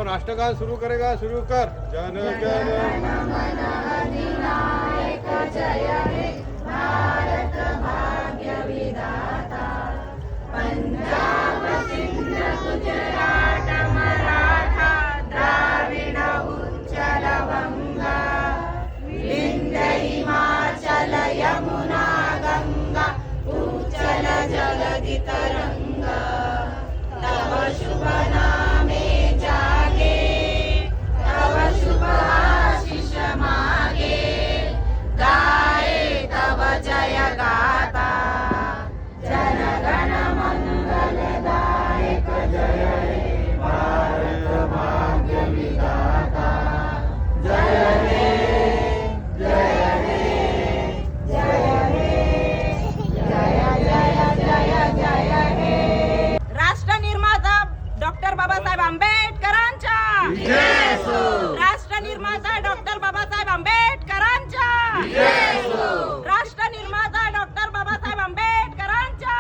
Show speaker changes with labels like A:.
A: राष्ट्रगान शुरू करेगा, शुरू कर। जन गण मन अधिनायक जय हे भारत भाग्य विधाता, पंजाब सिंध गुजरात मराठा द्राविड उच्चल बंगा, विंध्य हिमाचल यमुना गंगा उच्चल जलधि तरंगा, तव शुभ नामे जागे, तव शुभ आशीष मागे, गाये तव जय गाता, जन गण मंगलदायक जय हे भारत भाग्य विधाता, जय हे जय हे जय हे जय जय जय जय हे।
B: राष्ट्र निर्माता डॉक्टर बाबासाहेब आंबेडकरांच्या, राष्ट्र निर्माता डॉक्टर बाबासाहेब आंबेडकरांच्या, राष्ट्र निर्माता डॉक्टर बाबासाहेब आंबेडकरांच्या।